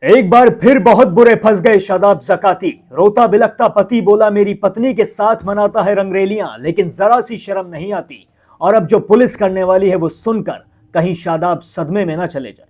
एक बार फिर बहुत बुरे फंस गए शादाब ज़काती। रोता बिलखता पति बोला मेरी पत्नी के साथ मनाता है रंगरेलियां, लेकिन जरा सी शर्म नहीं आती। और अब जो पुलिस करने वाली है वो सुनकर कहीं शादाब सदमे में ना चले जाए।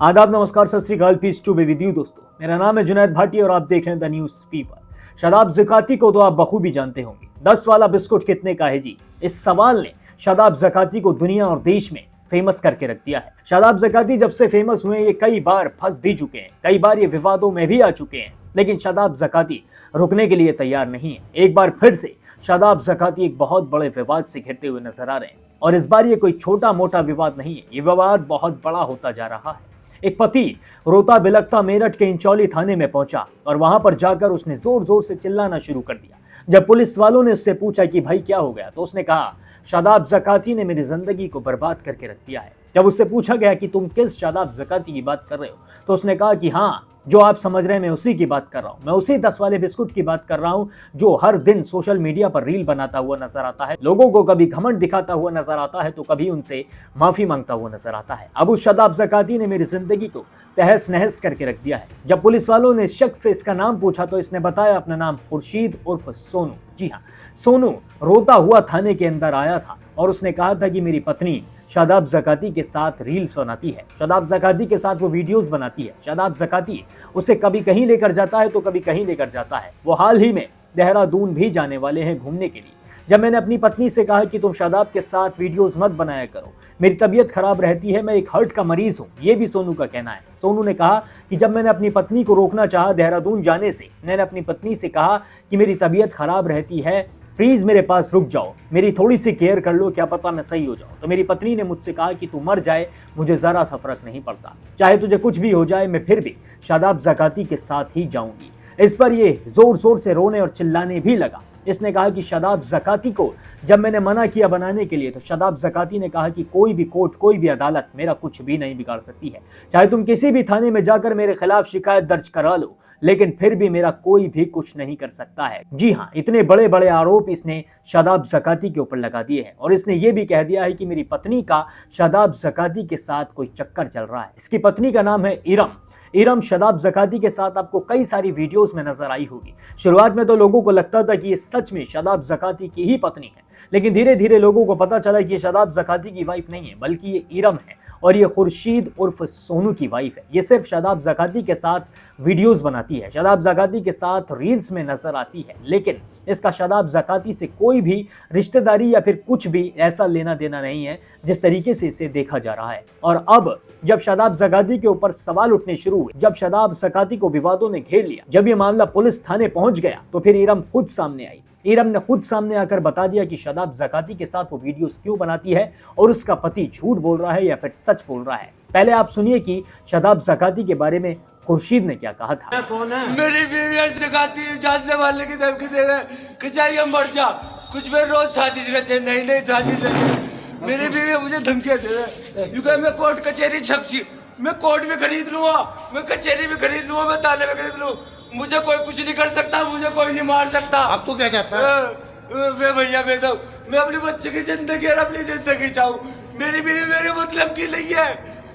आदाब, नमस्कार, Sat Sri Akal, peace to be with you दोस्तों। मेरा नाम है जुनैद भाटी और आप देख रहे हैं द न्यूज पीपल। शादाब ज़काती को तो आप बखूबी जानते होंगे। 10 वाला बिस्कुट कितने का है जी, इस सवाल ने शादाब ज़काती को दुनिया और देश में फेमस करके रख दिया है। शादाब ज़काती जब से फेमस हुए ये कई बार फंस भी चुके हैं, कई बार ये विवादों में भी आ चुके हैं, लेकिन शादाब ज़काती रुकने के लिए तैयार नहीं है। एक बार फिर से शादाब ज़काती एक बहुत बड़े विवाद से घिरते हुए नजर आ रहे हैं, और इस बार ये कोई छोटा मोटा विवाद नहीं है, ये विवाद बहुत बड़ा होता जा रहा है। एक पति रोता बिलखता मेरठ के इंचौली थाने में पहुंचा और वहां पर जाकर उसने जोर जोर से चिल्लाना शुरू कर दिया। जब पुलिस वालों ने उससे पूछा कि भाई क्या हो गया, तो उसने कहा शादाब ज़काती ने मेरी जिंदगी को बर्बाद करके रख दिया है। जब उससे पूछा गया कि तुम किस शादाब ज़काती की बात कर रहे हो, तो उसने कहा कि हाँ, जो आप समझ रहे हैं मैं उसी की बात कर रहा हूँ। मैं उसी 10 वाले बिस्कुट की बात कर रहा हूँ जो हर दिन सोशल मीडिया पर रील बनाता हुआ नजर आता है, लोगों को कभी घमंड दिखाता हुआ नजर आता है तो कभी उनसे माफी मांगता हुआ नजर आता है। अब उस शादाब ज़काती ने मेरी जिंदगी को तहस नहस करके रख दिया है। जब पुलिस वालों ने इस शख्स से इसका नाम पूछा तो इसने बताया अपना नाम खुर्शीद उर्फ सोनू। जी हाँ, सोनू रोता हुआ थाने के अंदर आया था और उसने कहा था कि मेरी पत्नी शादाब ज़काती के साथ रील्स बनाती है, शादाब ज़काती के साथ वो वीडियोस बनाती है, शादाब ज़काती उसे कभी कहीं लेकर जाता है तो कभी कहीं लेकर जाता है। वो हाल ही में देहरादून भी जाने वाले हैं घूमने के लिए। जब मैंने अपनी पत्नी से कहा कि तुम शादाब के साथ वीडियोस मत बनाया करो, मेरी तबीयत खराब रहती है, मैं एक हार्ट का मरीज हूँ, ये भी सोनू का कहना है। सोनू ने कहा कि जब मैंने अपनी पत्नी को रोकना चाहा देहरादून जाने से, मैंने अपनी पत्नी से कहा कि मेरी तबीयत खराब रहती है, प्लीज मेरे पास रुक जाओ, मेरी थोड़ी सी केयर कर लो, क्या पता मैं सही हो जाऊं। तो मेरी पत्नी ने मुझसे कहा कि तू मर जाए, मुझे जरा सा फर्क नहीं पड़ता, चाहे तुझे कुछ भी हो जाए, मैं फिर भी शादाब ज़काती के साथ ही जाऊंगी। इस पर ये जोर जोर से रोने और चिल्लाने भी लगा। इसने कहा कि शादाब ज़काती को जब मैंने मना किया बनाने के लिए, तो शादाब ज़काती ने कहा कि कोई भी कोर्ट, कोई भी अदालत मेरा कुछ भी नहीं बिगाड़ सकती है, चाहे तुम किसी भी थाने में जाकर मेरे खिलाफ शिकायत दर्ज करा लो, लेकिन फिर भी मेरा कोई भी कुछ नहीं कर सकता है। जी हाँ, इतने बड़े बड़े आरोप इसने शादाब ज़काती के ऊपर लगा दिए हैं, और इसने ये भी कह दिया है कि मेरी पत्नी का शादाब ज़काती के साथ कोई चक्कर चल रहा है। इसकी पत्नी का नाम है इरम। इरम शादाब ज़काती के साथ आपको कई सारी वीडियोस में नजर आई होगी। शुरुआत में तो लोगों को लगता था कि ये सच में शादाब ज़काती की ही पत्नी है, लेकिन धीरे धीरे लोगों को पता चला कि ये शादाब ज़काती की वाइफ नहीं है, बल्कि ये इरम है, और ये खुर्शीद उर्फ सोनू की वाइफ है। ये सिर्फ शादाब ज़काती के साथ वीडियोस बनाती है, शादाब ज़काती के साथ रील्स में नजर आती है, लेकिन इसका शादाब ज़काती से कोई भी रिश्तेदारी या फिर कुछ भी ऐसा लेना देना नहीं है जिस तरीके से इसे देखा जा रहा है। और अब जब शादाब ज़काती के ऊपर सवाल उठने शुरू हुए, जब शादाब ज़काती को विवादों ने घेर लिया, जब ये मामला पुलिस थाने पहुंच गया, तो फिर इरम खुद सामने आई। इरम ने खुद सामने आकर बता दिया कि शादाब ज़काती के साथ वो वीडियोस क्यों बनाती है और उसका पति झूठ बोल रहा है या फिर सच बोल रहा है। पहले आप सुनिए कि शादाब ज़काती के बारे में खुर्शीद ने क्या कहा था। कौन है? मेरी बीवी ज़काती जान से मारने की धमकी देवे कि चाहिए मर जा, कुछ भी रोज साजिश रचे, नई नई साजिश रचे। मेरी बीवी मुझे धमकियां दे रहे, यू कहे मैं कोर्ट कचहरी छपसी, मैं कोर्ट में खरीद लूंगा, मैं कचहरी में खरीद लूंगा, मैं ताले में खरीद लूं, मुझे कोई कुछ नहीं कर सकता, मुझे कोई नहीं मार सकता। अब तो क्या चाहता है? मैं भैया बेटा, मैं अपने बच्चे की जिंदगी और अपनी जिंदगी चाहूँ। मेरी बीवी मेरे मतलब की नहीं है,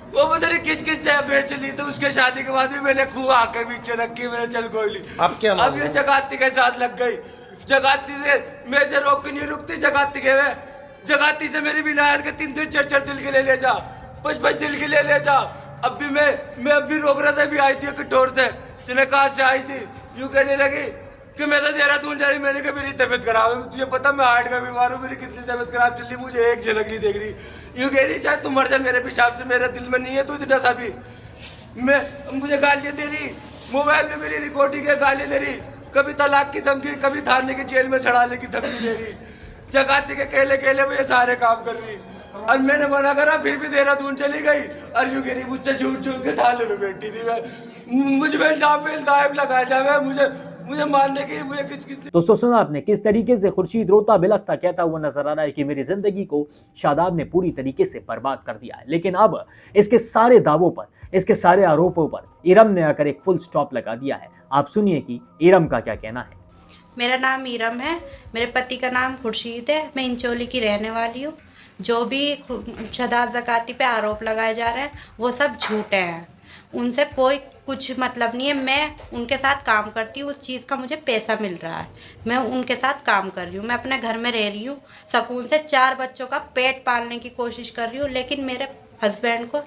वो पता नहीं किस किस से अफेयर चली, तो उसके शादी के बाद भी मैंने खूब आकर पीछे रखी, मैंने चल कोई ली। अब ये ज़काती के साथ लग गई। ज़काती से मैं से रोक नहीं रुकती, ज़काती के वे ज़काती से मेरी विलायत के 3-3 4-4 दिल के ले जा, 5-5 दिल के ले जा। अब भी मैं अब भी रोक रहा था, भी आई थी कटोर से, जिन्हें कहा से आई थी, यूँ कहने लगी कि मैं तो देहरादून जा रही, मैंने कहा मेरी तबीयत खराब है, तुझे पता मैं हार्ट का बीमार हूँ, मेरी कितनी तबीयत खराब चल रही, मुझे एक झलक नहीं देख रही। यूँ कह रही चाहे तुम मर जा, मेरे पेशाब से मेरे दिल में नहीं है, तू इतना सा भी। मैं मुझे गालियाँ दे रही, मोबाइल में मेरी रिकॉर्डिंग है, गाली दे रही, कभी तलाक की धमकी, कभी थाने की जेल में चढ़ाने की धमकी दे रही, ज़काती के केले केले में ये सारे काम कर रही। और मैंने मना करा, फिर भी देहरादून चली गई, और यूँ कह रही मुझसे झूठ झूठ के थाने में बैठी थी। मैं मुझ में इल्जाम लगाया जाए, मुझे मारने की, मुझे किस दोस्तों सुना आपने किस तरीके से खुर्शीद रोता बिलखता कहता हुआ नजर आ रहा है कि मेरी जिंदगी को शादाब ने पूरी तरीके से बर्बाद कर दिया है। लेकिन अब इसके सारे दावों पर, इसके सारे आरोपों पर इरम ने आकर एक फुल स्टॉप लगा दिया है। आप सुनिए कि इरम का क्या कहना है। मेरा नाम इरम है, मेरे पति का नाम खुर्शीद है, मैं इंचोली की रहने वाली हूँ। जो भी शादाब ज़काती पे आरोप लगाए जा रहे हैं वो सब झूठे हैं। उनसे कोई कुछ मतलब नहीं है। मैं उनके साथ काम करती हूँ, उस चीज़ का मुझे पैसा मिल रहा है। मैं उनके साथ काम कर रही हूँ, मैं अपने घर में रह रही हूँ, सुकून से 4 बच्चों का पेट पालने की कोशिश कर रही हूँ। लेकिन मेरे हस्बैंड को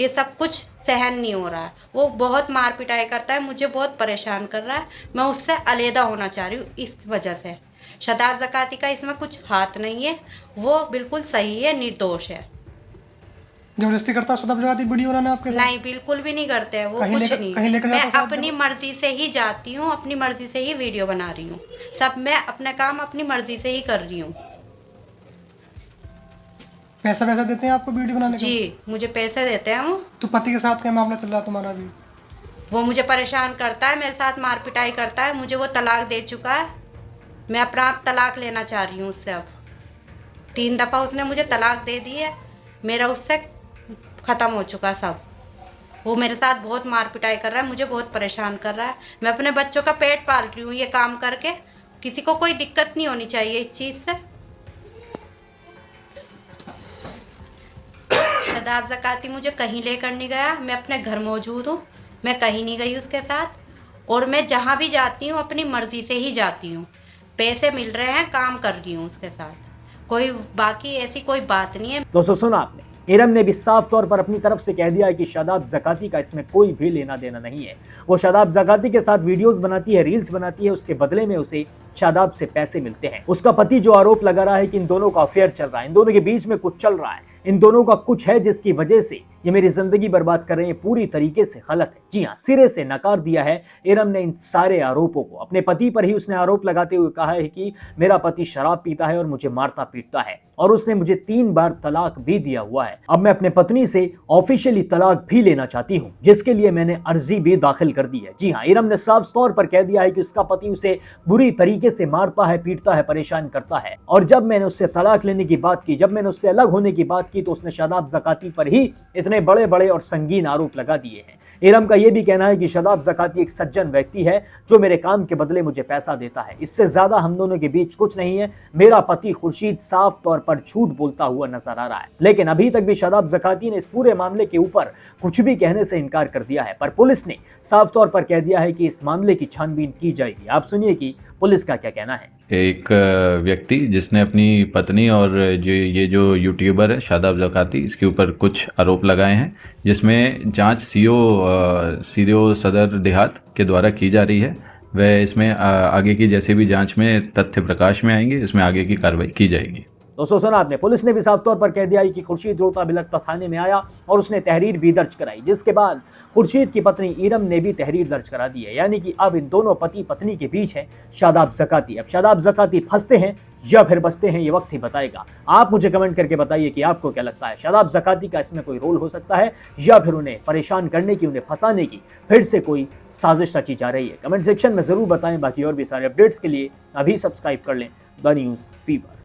ये सब कुछ सहन नहीं हो रहा है। वो बहुत मार पिटाई करता है, मुझे बहुत परेशान कर रहा है। मैं उससे अलहदा होना चाह रही हूँ इस वजह से। शदाब ज़काती का इसमें कुछ हाथ नहीं है, वो बिल्कुल सही है, निर्दोष है। जबरदस्ती करता है शदाब ज़काती वीडियो बनाना आपके साथ? नहीं, बिल्कुल भी नहीं करते हैं वो, कहीं कुछ लेकर- नहीं। कहीं लेकर मैं जाता साथ अपनी में? मर्जी से ही जाती हूँ, अपनी मर्जी से ही वीडियो बना रही हूँ। सब मैं अपना काम अपनी मर्जी से ही कर रही हूँ। पैसा वैसा देते हैं आपको वीडियो बनाने का? जी, मुझे पैसे देते हैं वो। तो पति के साथ क्या मामला चल रहा है तुम्हारा अभी? वो मुझे परेशान करता है, मेरे साथ मार पिटाई करता है, मुझे वो तलाक दे चुका है। मैं अपना आप तलाक लेना चाह रही हूँ उससे अब। 3 दफ़ा उसने मुझे तलाक दे दी है, मेरा उससे ख़त्म हो चुका सब। वो मेरे साथ बहुत मार पिटाई कर रहा है, मुझे बहुत परेशान कर रहा है। मैं अपने बच्चों का पेट पाल रही हूँ ये काम करके, किसी को कोई दिक्कत नहीं होनी चाहिए इस चीज़ से। शदाब ज़काती मुझे कहीं लेकर नहीं गया, मैं अपने घर मौजूद हूँ, मैं कहीं नहीं गई उसके साथ। और मैं जहाँ भी जाती हूँ अपनी मर्जी से ही जाती हूँ। पैसे मिल रहे हैं, काम कर रही हूँ उसके साथ, कोई बाकी ऐसी कोई बात नहीं है। दोस्तों सुना आपने, इरम ने भी साफ तौर पर अपनी तरफ से कह दिया है कि शादाब ज़काती का इसमें कोई भी लेना देना नहीं है। वो शादाब ज़काती के साथ वीडियोस बनाती है, रील्स बनाती है, उसके बदले में उसे शादाब से पैसे मिलते हैं। उसका पति जो आरोप लगा रहा है कि इन दोनों का अफेयर चल रहा है, इन दोनों के बीच में कुछ चल रहा है, इन दोनों का कुछ है जिसकी वजह से ये मेरी जिंदगी बर्बाद कर रहे हैं, पूरी तरीके से गलत है। जी हाँ, सिरे से नकार दिया है इरम ने इन सारे आरोपों को। अपने पति पर ही उसने आरोप लगाते हुए कहा है कि मेरा पति शराब पीता है और मुझे मारता पीटता है, और उसने मुझे 3 बार तलाक भी दिया हुआ है। अब मैं अपने पत्नी से ऑफिशियली तलाक भी लेना चाहती हूँ, जिसके लिए मैंने अर्जी भी दाखिल कर दी है। जी हाँ, इरम ने साफ तौर पर कह दिया है कि उसका पति उसे बुरी तरीके से मारता है, पीटता है, परेशान करता है। और जब मैंने उससे तलाक लेने की बात की, जब मैंने उससे अलग होने की बात की, तो उसने शादाब ज़काती पर ही इतने बड़े बड़े और संगीन आरोप लगा दिए हैं। इरम का यह भी कहना है कि शादाब ज़काती एक सज्जन व्यक्ति है जो मेरे काम के बदले मुझे पैसा देता है, इससे ज्यादा हम दोनों के बीच कुछ नहीं है। मेरा पति खुर्शीद साफ तौर पर झूठ बोलता हुआ नजर आ रहा है। लेकिन अभी तक भी शादाब ज़काती ने इस पूरे मामले के ऊपर कुछ भी कहने से इनकार कर दिया है। पर पुलिस ने साफ तौर पर कह दिया है कि इस मामले की छानबीन की जाएगी। आप सुनिए कि पुलिस का क्या कहना है। एक व्यक्ति जिसने अपनी पत्नी और जो यूट्यूबर है शादाब ज़काती, इसके ऊपर कुछ आरोप लगाए हैं, जिसमें जांच सीओ सदर देहात के द्वारा की जा रही है। वह इसमें आगे की जैसे भी जांच में तथ्य प्रकाश में आएंगे, इसमें आगे की कार्रवाई की जाएगी। दोस्तों सुना आपने, पुलिस ने भी साफ तौर पर कह दिया है कि खुर्शीद रोता बिलखता थाने में आया और उसने तहरीर भी दर्ज कराई, जिसके बाद खुर्शीद की पत्नी इरम ने भी तहरीर दर्ज करा दी है। यानी कि अब इन दोनों पति पत्नी के बीच है शादाब ज़काती। अब शादाब ज़काती फंसते हैं या फिर बचते हैं, ये वक्त ही बताएगा। आप मुझे कमेंट करके बताइए कि आपको क्या लगता है, शादाब ज़काती का इसमें कोई रोल हो सकता है या फिर उन्हें परेशान करने की, उन्हें फंसाने की फिर से कोई साजिश रची जा रही है। कमेंट सेक्शन में जरूर बताएं। बाकी और भी सारे अपडेट्स के लिए अभी सब्सक्राइब कर लें द न्यूज़ फीवर।